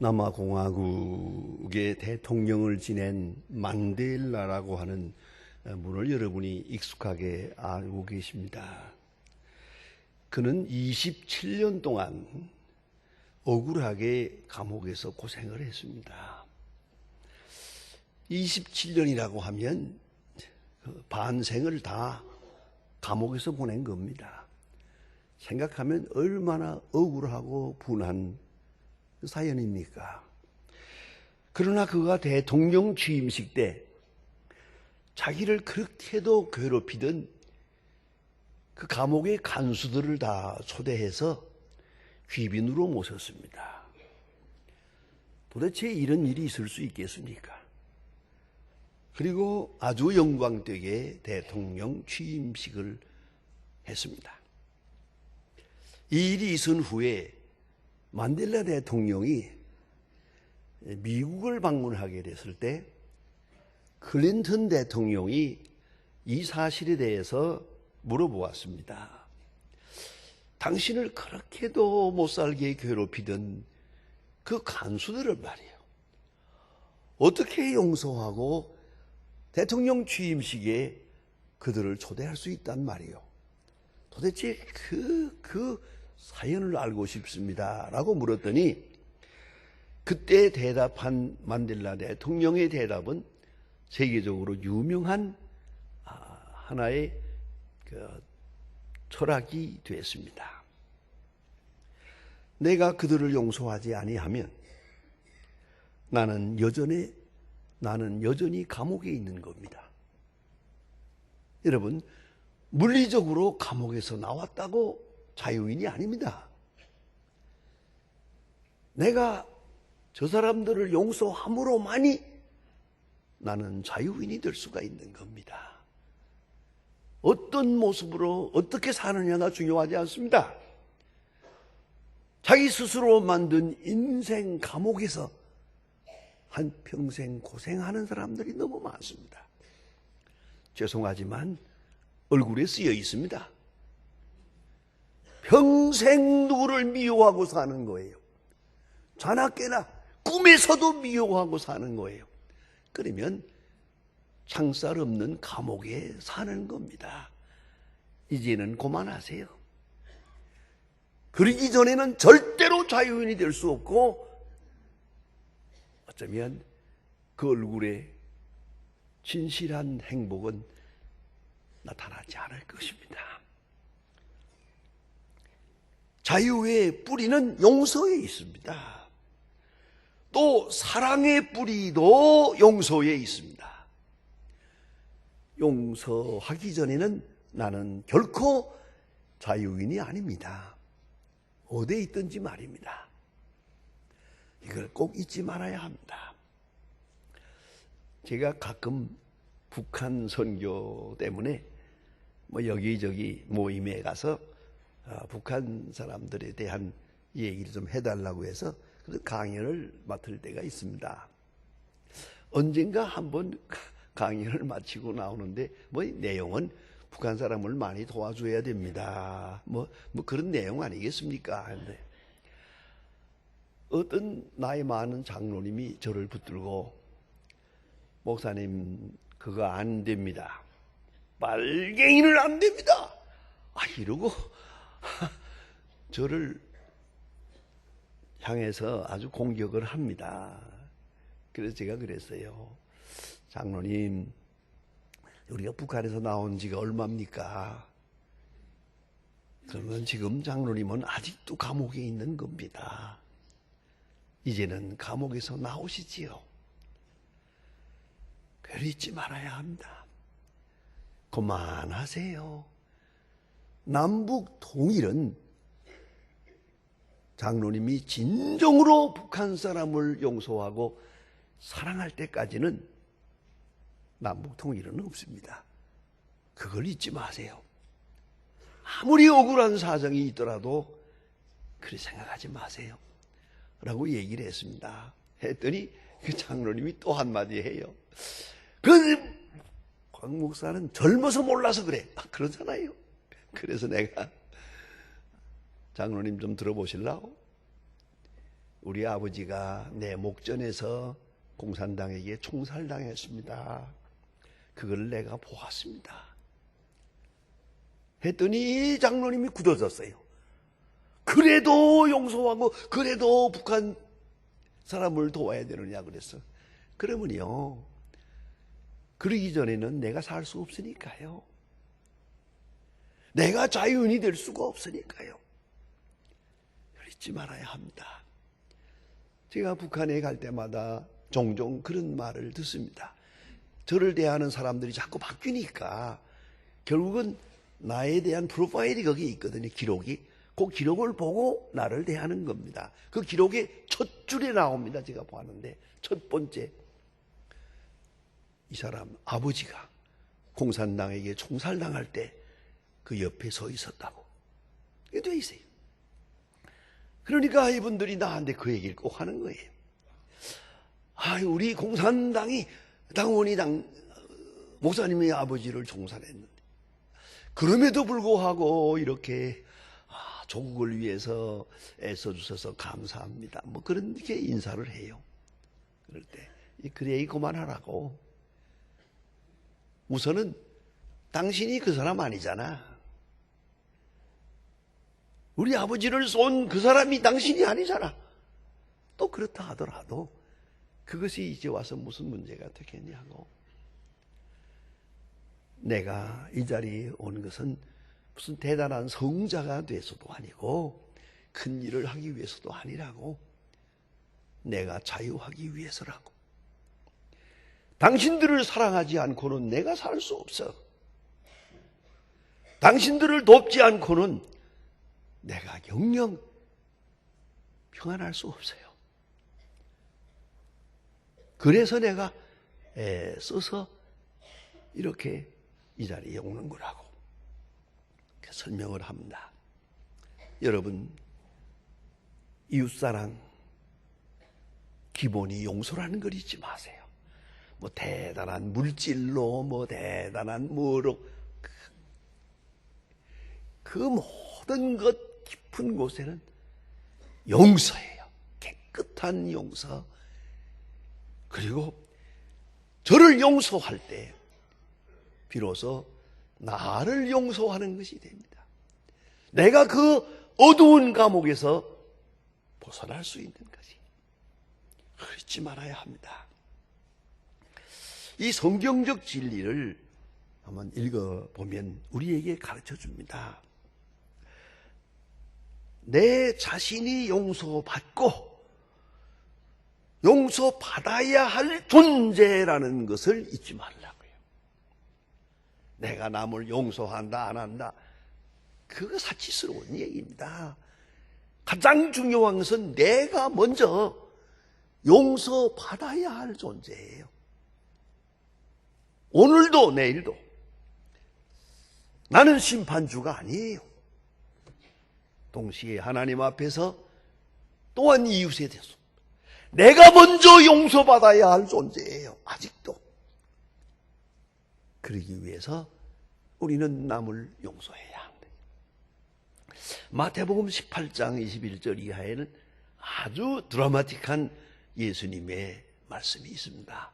남아공화국의 대통령을 지낸 만델라라고 하는 분을 여러분이 익숙하게 알고 계십니다. 그는 27년 동안 억울하게 감옥에서 고생을 했습니다. 27년이라고 하면 반생을 다 감옥에서 보낸 겁니다. 생각하면 얼마나 억울하고 분한 사연입니까? 그러나 그가 대통령 취임식 때 자기를 그렇게도 괴롭히던 그 감옥의 간수들을 다 초대해서 귀빈으로 모셨습니다. 도대체 이런 일이 있을 수 있겠습니까? 그리고 아주 영광되게 대통령 취임식을 했습니다. 이 일이 있은 후에 만델라 대통령이 미국을 방문하게 됐을 때 클린턴 대통령이 이 사실에 대해서 물어보았습니다. 당신을 그렇게도 못살게 괴롭히던 그 간수들을 말이에요. 어떻게 용서하고 대통령 취임식에 그들을 초대할 수 있단 말이에요. 도대체 그 사연을 알고 싶습니다. 라고 물었더니 그때 대답한 만델라 대통령의 대답은 세계적으로 유명한 하나의 철학이 되었습니다. 내가 그들을 용서하지 아니하면 나는 여전히 감옥에 있는 겁니다. 여러분, 물리적으로 감옥에서 나왔다고 자유인이 아닙니다. 내가 저 사람들을 용서함으로만이 나는 자유인이 될 수가 있는 겁니다. 어떤 모습으로 어떻게 사느냐가 중요하지 않습니다. 자기 스스로 만든 인생 감옥에서 한평생 고생하는 사람들이 너무 많습니다. 죄송하지만 얼굴에 쓰여 있습니다. 평생 누구를 미워하고 사는 거예요. 자나 깨나 꿈에서도 미워하고 사는 거예요. 그러면 창살 없는 감옥에 사는 겁니다. 이제는 그만하세요. 그러기 전에는 절대로 자유인이 될 수 없고 어쩌면 그 얼굴에 진실한 행복은 나타나지 않을 것입니다. 자유의 뿌리는 용서에 있습니다. 또 사랑의 뿌리도 용서에 있습니다. 용서하기 전에는 나는 결코 자유인이 아닙니다. 어디에 있든지 말입니다. 이걸 꼭 잊지 말아야 합니다. 제가 가끔 북한 선교 때문에 여기저기 모임에 가서 북한 사람들에 대한 얘기를 좀 해달라고 해서 강연을 맡을 때가 있습니다. 언젠가 한번 강연을 마치고 나오는데 내용은 북한 사람을 많이 도와줘야 됩니다. 그런 내용 아니겠습니까? 근데 어떤 나이 많은 장로님이 저를 붙들고 목사님 그거 안 됩니다. 빨갱이는 안 됩니다. 이러고 저를 향해서 아주 공격을 합니다. 그래서 제가 그랬어요. 장로님, 우리가 북한에서 나온 지가 얼마입니까? 그러면 지금 장로님은 아직도 감옥에 있는 겁니다. 이제는 감옥에서 나오시지요. 괴로 잊지 말아야 합니다. 그만하세요. 남북 통일은 장로님이 진정으로 북한 사람을 용서하고 사랑할 때까지는 남북 통일은 없습니다. 그걸 잊지 마세요. 아무리 억울한 사정이 있더라도 그렇게 생각하지 마세요. 라고 얘기를 했습니다. 했더니 그 장로님이 또 한마디 해요. 곽 목사는 젊어서 몰라서 그래. 그러잖아요. 그래서 내가 장로님 좀 들어보실라고? 우리 아버지가 내 목전에서 공산당에게 총살당했습니다. 그걸 내가 보았습니다. 했더니 이 장로님이 굳어졌어요. 그래도 용서하고 그래도 북한 사람을 도와야 되느냐 그랬어. 그러면요, 그러기 전에는 내가 살 수 없으니까요. 내가 자유인이 될 수가 없으니까요. 잊지 말아야 합니다. 제가 북한에 갈 때마다 종종 그런 말을 듣습니다. 저를 대하는 사람들이 자꾸 바뀌니까 결국은 나에 대한 프로파일이 거기 있거든요. 기록이. 그 기록을 보고 나를 대하는 겁니다. 그 기록의 첫 줄에 나옵니다. 제가 보았는데 첫 번째, 이 사람 아버지가 공산당에게 총살당할 때 그 옆에 서 있었다고. 이게 돼 있어요. 그러니까 이분들이 나한테 그 얘기를 꼭 하는 거예요. 우리 공산당이 당원이 목사님의 아버지를 총살했는데 그럼에도 불구하고 이렇게 조국을 위해서 애써주셔서 감사합니다. 뭐 그렇게 인사를 해요. 그럴 때 그래 얘기 그만하라고. 우선은 당신이 그 사람 아니잖아. 우리 아버지를 쏜 그 사람이 당신이 아니잖아. 또 그렇다 하더라도 그것이 이제 와서 무슨 문제가 되겠냐고. 내가 이 자리에 온 것은 무슨 대단한 성자가 돼서도 아니고 큰 일을 하기 위해서도 아니라고. 내가 자유하기 위해서라고. 당신들을 사랑하지 않고는 내가 살 수 없어. 당신들을 돕지 않고는 내가 영영 평안할 수 없어요. 그래서 내가 애써서 이렇게 이 자리에 오는 거라고 설명을 합니다. 여러분, 이웃사랑 기본이 용서라는 걸 잊지 마세요. 뭐 대단한 물질로 뭐 대단한 뭐로 그 모든 것 깊은 곳에는 용서예요. 깨끗한 용서. 그리고 저를 용서할 때 비로소 나를 용서하는 것이 됩니다. 내가 그 어두운 감옥에서 벗어날 수 있는 것이. 잊지 말아야 합니다. 이 성경적 진리를 한번 읽어보면 우리에게 가르쳐 줍니다. 내 자신이 용서받고 용서받아야 할 존재라는 것을 잊지 말라고요. 내가 남을 용서한다 안 한다, 그거 사치스러운 얘기입니다. 가장 중요한 것은 내가 먼저 용서받아야 할 존재예요. 오늘도 내일도 나는 심판주가 아니에요. 동시에 하나님 앞에서 또한 이웃에 대해서 내가 먼저 용서받아야 할 존재예요. 아직도. 그러기 위해서 우리는 남을 용서해야 합니다. 마태복음 18장 21절 이하에는 아주 드라마틱한 예수님의 말씀이 있습니다.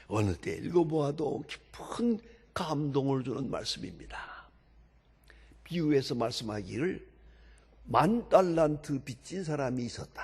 어느 때 읽어보아도 깊은 감동을 주는 말씀입니다. 비유해서 말씀하기를 10,000달란트 빚진 사람이 있었다.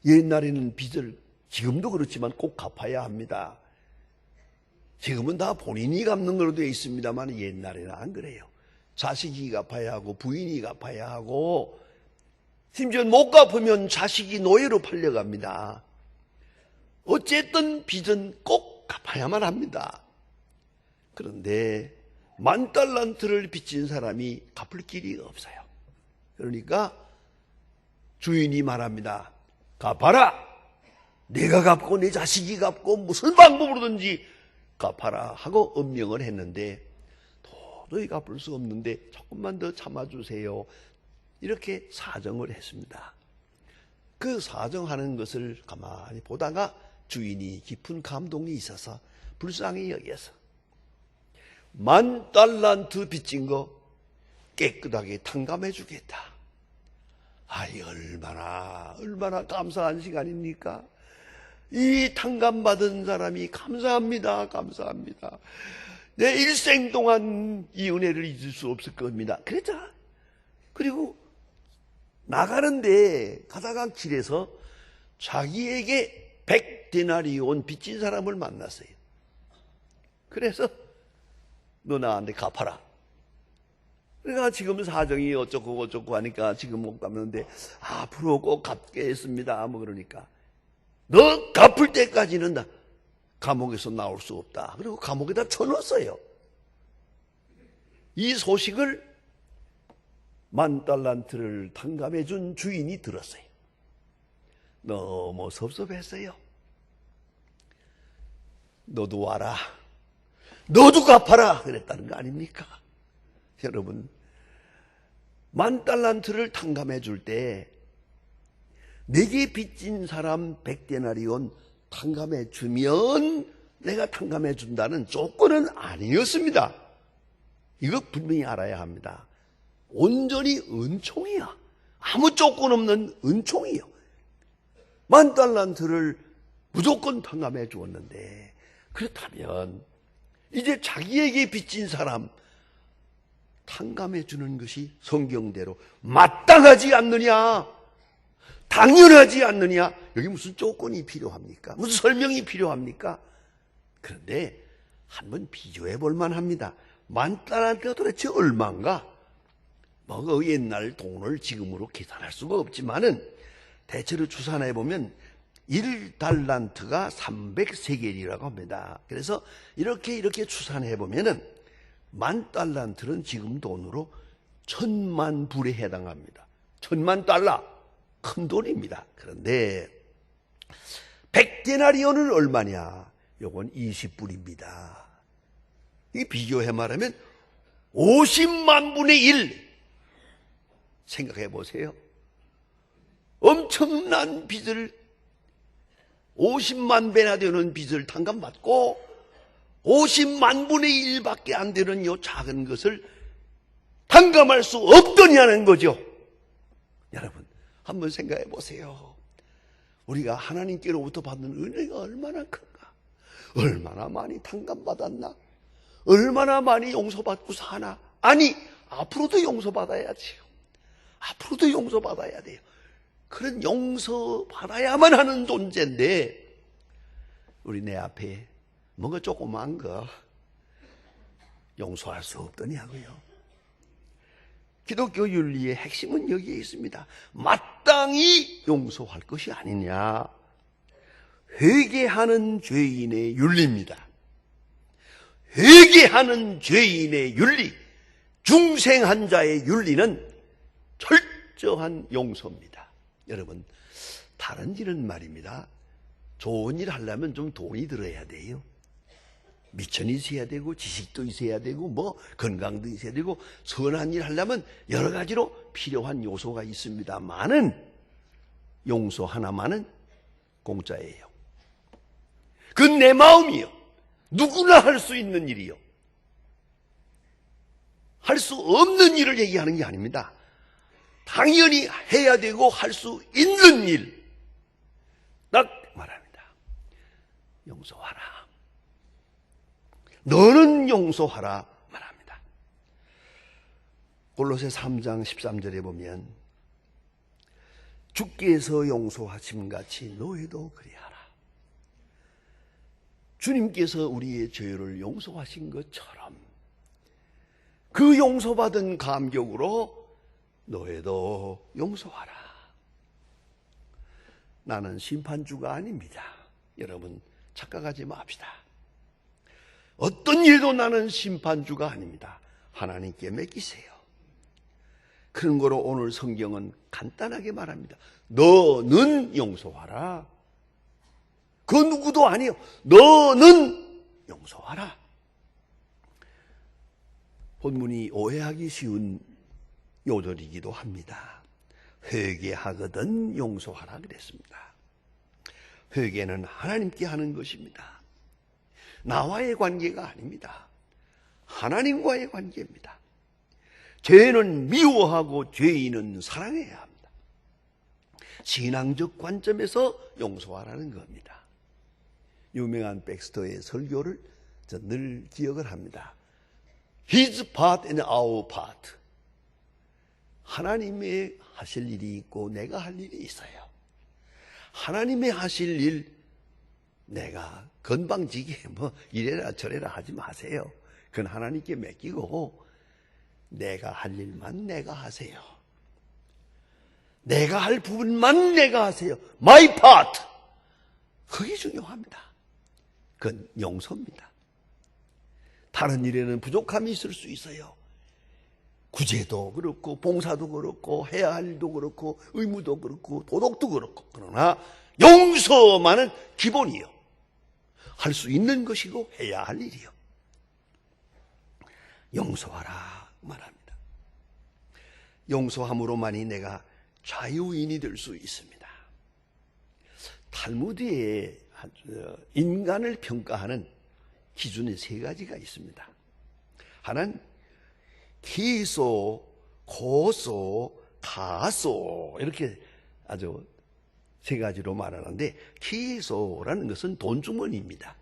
옛날에는 빚을, 지금도 그렇지만 꼭 갚아야 합니다. 지금은 다 본인이 갚는 걸로 되어 있습니다만 옛날에는 안 그래요. 자식이 갚아야 하고 부인이 갚아야 하고 심지어 못 갚으면 자식이 노예로 팔려갑니다. 어쨌든 빚은 꼭 갚아야만 합니다. 그런데 10,000달란트를 빚진 사람이 갚을 길이 없어요. 그러니까 주인이 말합니다. 갚아라. 내가 갚고 내 자식이 갚고 무슨 방법으로든지 갚아라 하고 엄명을 했는데 도저히 갚을 수 없는데 조금만 더 참아주세요. 이렇게 사정을 했습니다. 그 사정하는 것을 가만히 보다가 주인이 깊은 감동이 있어서 불쌍히 여겨서 10,000달란트 빚진 거 깨끗하게 탕감해 주겠다. 아이, 얼마나 감사한 시간입니까? 이 탕감받은 사람이 감사합니다. 내 일생 동안 이 은혜를 잊을 수 없을 겁니다. 그랬잖아. 그리고 나가는데 가다가 길에서 자기에게 100데나리온 빚진 사람을 만났어요. 그래서 너 나한테 갚아라. 그러니까 지금 사정이 어쩌고 하니까 지금 못 갚는데 앞으로 꼭 갚겠습니다. 뭐 그러니까 너 갚을 때까지는 나 감옥에서 나올 수 없다. 그리고 감옥에다 쳐넣었어요. 이 소식을 10,000달란트를 탕감해 준 주인이 들었어요. 너무 섭섭했어요. 너도 와라. 너도 갚아라. 그랬다는 거 아닙니까? 여러분, 10,000달란트를 탕감해 줄 때 내게 빚진 사람 100데나리온 탕감해 주면 내가 탕감해 준다는 조건은 아니었습니다. 이거 분명히 알아야 합니다. 온전히 은총이야. 아무 조건 없는 은총이요. 10,000달란트를 무조건 탕감해 주었는데, 그렇다면 이제 자기에게 빚진 사람 탕감해 주는 것이 성경대로 마땅하지 않느냐, 당연하지 않느냐. 여기 무슨 조건이 필요합니까? 무슨 설명이 필요합니까? 그런데 한번 비교해 볼 만합니다. 10,000달란트가 도대체 얼마인가? 뭐 옛날 돈을 지금으로 계산할 수가 없지만은 대체로 추산해 보면 1달란트가 300세겔이라고 합니다. 그래서 이렇게 추산해 보면은 10,000달란트는 지금 돈으로 1,000만 불에 해당합니다. 1,000만 달러. 큰 돈입니다. 그런데 100데나리온은 얼마냐? 요건 20불입니다. 이 비교해 말하면 50만 분의 1. 생각해 보세요. 엄청난 빚을, 50만 배나 되는 빚을 탕감받고 50만 분의 1밖에 안 되는 요 작은 것을 탕감할 수 없더냐는 거죠. 여러분, 한번 생각해 보세요. 우리가 하나님께로부터 받는 은혜가 얼마나 큰가? 얼마나 많이 탕감받았나? 얼마나 많이 용서받고 사나? 아니, 앞으로도 용서받아야지요. 앞으로도 용서받아야 돼요. 그런 용서받아야만 하는 존재인데, 우리 내 앞에 뭔가 조그만 거 용서할 수 없더냐고요. 기독교 윤리의 핵심은 여기에 있습니다. 마땅히 용서할 것이 아니냐. 회개하는 죄인의 윤리입니다. 회개하는 죄인의 윤리, 중생한 자의 윤리는 철저한 용서입니다. 여러분, 다른 일은 말입니다. 좋은 일 하려면 좀 돈이 들어야 돼요. 미천이 있어야 되고 지식도 있어야 되고 뭐 건강도 있어야 되고 선한 일 하려면 여러 가지로 필요한 요소가 있습니다만은 용서 하나만은 공짜예요. 그건 내 마음이요. 누구나 할 수 있는 일이요. 할 수 없는 일을 얘기하는 게 아닙니다. 당연히 해야 되고 할 수 있는 일. 딱 말합니다. 용서하라. 너는 용서하라 말합니다. 골로새 3장 13절에 보면 주께서 용서하심같이 너희도 그리하라. 주님께서 우리의 죄를 용서하신 것처럼 그 용서받은 감격으로 너희도 용서하라. 나는 심판주가 아닙니다. 여러분 착각하지 맙시다. 어떤 일도 나는 심판주가 아닙니다. 하나님께 맡기세요. 그런 거로 오늘 성경은 간단하게 말합니다. 너는 용서하라. 그 누구도 아니요. 너는 용서하라. 본문이 오해하기 쉬운 요절이기도 합니다. 회개하거든 용서하라 그랬습니다. 회개는 하나님께 하는 것입니다. 나와의 관계가 아닙니다. 하나님과의 관계입니다. 죄는 미워하고 죄인은 사랑해야 합니다. 신앙적 관점에서 용서하라는 겁니다. 유명한 백스터의 설교를 늘 기억을 합니다. His part and our part. 하나님의 하실 일이 있고 내가 할 일이 있어요. 하나님의 하실 일, 내가 건방지게 이래라 저래라 하지 마세요. 그건 하나님께 맡기고 내가 할 일만 내가 하세요. 내가 할 부분만 내가 하세요. My part. 그게 중요합니다. 그건 용서입니다. 다른 일에는 부족함이 있을 수 있어요. 구제도 그렇고 봉사도 그렇고 해야 할 일도 그렇고 의무도 그렇고 도덕도 그렇고, 그러나 용서만은 기본이요. 할 수 있는 것이고 해야 할 일이요. 용서하라 말합니다. 용서함으로만이 내가 자유인이 될 수 있습니다. 탈무드에 인간을 평가하는 기준이 세 가지가 있습니다. 하나는 기소, 고소, 가소, 이렇게 아주 세 가지로 말하는데, 기소라는 것은 돈주머니입니다.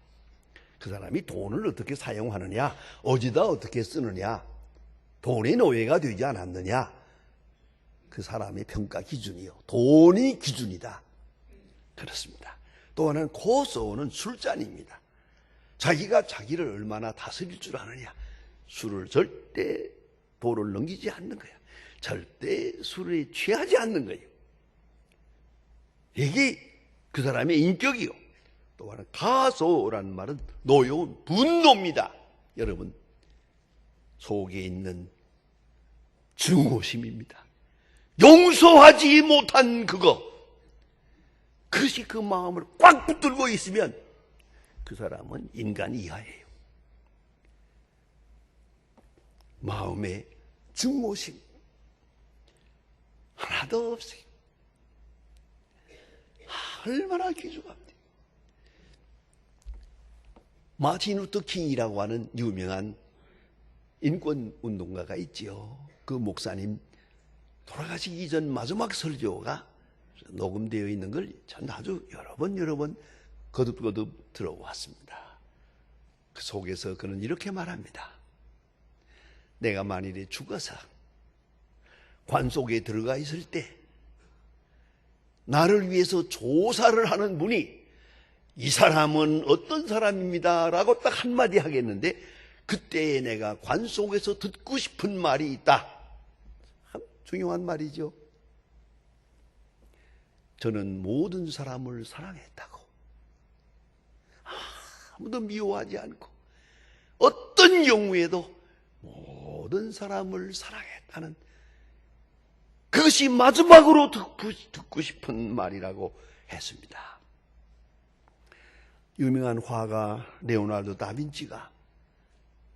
그 사람이 돈을 어떻게 사용하느냐, 어디다 어떻게 쓰느냐, 돈의 노예가 되지 않았느냐, 그 사람의 평가 기준이요. 돈이 기준이다. 그렇습니다. 또 하나는 고소는 술잔입니다. 자기가 자기를 얼마나 다스릴 줄 아느냐. 술을 절대 도를 넘기지 않는 거야. 절대 술에 취하지 않는 거예요. 이게 그 사람의 인격이요. 또 하나 가소라는 말은 노여운 분노입니다. 여러분 속에 있는 증오심입니다. 용서하지 못한 그것이 그 마음을 꽉 붙들고 있으면 그 사람은 인간 이하예요. 마음에 증오심 하나도 없어요. 얼마나 귀중합니다. 마틴 루터 킹이라고 하는 유명한 인권운동가가 있지요. 그 목사님 돌아가시기 전 마지막 설교가 녹음되어 있는 걸 전 아주 여러 번 거듭거듭 들어왔습니다. 그 속에서 그는 이렇게 말합니다. 내가 만일에 죽어서 관 속에 들어가 있을 때 나를 위해서 조사를 하는 분이 이 사람은 어떤 사람입니다 라고 딱 한마디 하겠는데, 그때에 내가 관 속에서 듣고 싶은 말이 있다. 참 중요한 말이죠. 저는 모든 사람을 사랑했다고, 아무도 미워하지 않고 어떤 경우에도 모든 사람을 사랑했다는, 그것이 마지막으로 듣고 싶은 말이라고 했습니다. 유명한 화가 레오나르도 다빈치가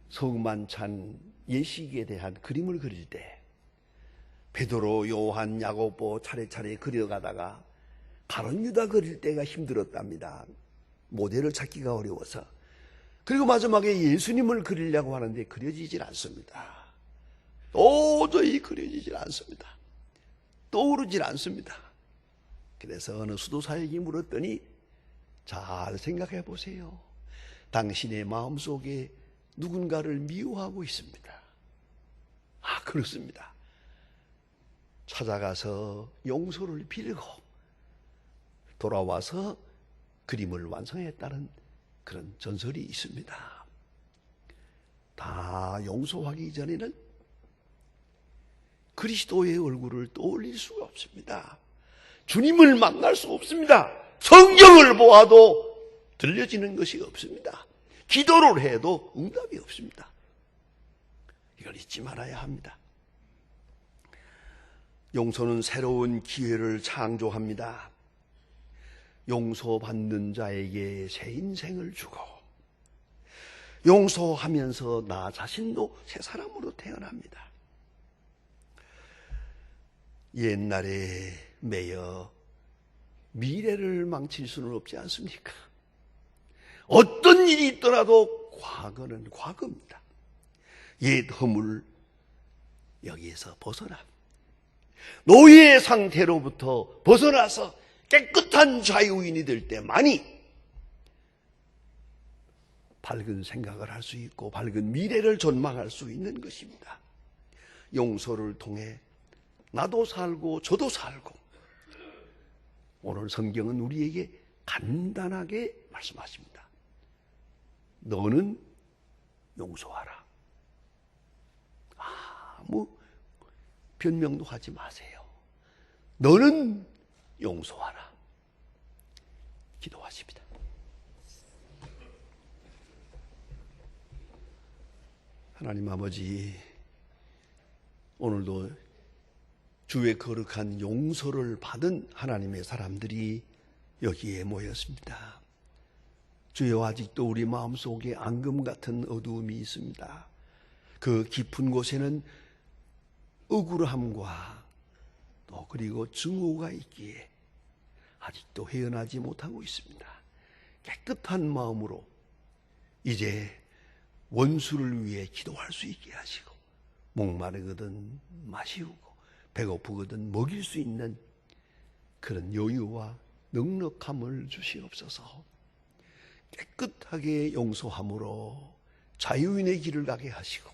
성만찬 예식에 대한 그림을 그릴 때 베드로, 요한, 야고보 차례차례 그려가다가 가룟 유다 그릴 때가 힘들었답니다. 모델을 찾기가 어려워서. 그리고 마지막에 예수님을 그리려고 하는데 그려지질 않습니다. 도저히 그려지질 않습니다. 떠오르질 않습니다. 그래서 어느 수도사에게 물었더니, 잘 생각해 보세요. 당신의 마음속에 누군가를 미워하고 있습니다. 그렇습니다. 찾아가서 용서를 빌고 돌아와서 그림을 완성했다는 그런 전설이 있습니다. 다 용서하기 전에는 그리스도의 얼굴을 떠올릴 수가 없습니다. 주님을 만날 수 없습니다. 성경을 보아도 들려지는 것이 없습니다. 기도를 해도 응답이 없습니다. 이걸 잊지 말아야 합니다. 용서는 새로운 기회를 창조합니다. 용서받는 자에게 새 인생을 주고, 용서하면서 나 자신도 새 사람으로 태어납니다. 옛날에 매여 미래를 망칠 수는 없지 않습니까? 어떤 일이 있더라도 과거는 과거입니다. 옛 허물 여기에서 벗어납니다. 노예의 상태로부터 벗어나서 깨끗한 자유인이 될 때만이 밝은 생각을 할 수 있고 밝은 미래를 전망할 수 있는 것입니다. 용서를 통해 나도 살고 저도 살고, 오늘 성경은 우리에게 간단하게 말씀하십니다. 너는 용서하라. 아무 변명도 하지 마세요. 너는 용서하라. 기도하십니다. 하나님 아버지, 오늘도 주의 거룩한 용서를 받은 하나님의 사람들이 여기에 모였습니다. 주여, 아직도 우리 마음속에 앙금 같은 어두움이 있습니다. 그 깊은 곳에는 억울함과 또 그리고 증오가 있기에 아직도 헤어나지 못하고 있습니다. 깨끗한 마음으로 이제 원수를 위해 기도할 수 있게 하시고, 목마르거든 마시우고 배고프거든 먹일 수 있는 그런 여유와 넉넉함을 주시옵소서. 깨끗하게 용서함으로 자유인의 길을 가게 하시고,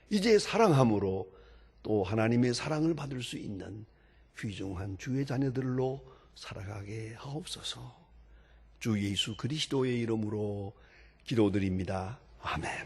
이제 사랑함으로 또 하나님의 사랑을 받을 수 있는 귀중한 주의 자녀들로 살아가게 하옵소서. 주 예수 그리스도의 이름으로 기도드립니다. 아멘.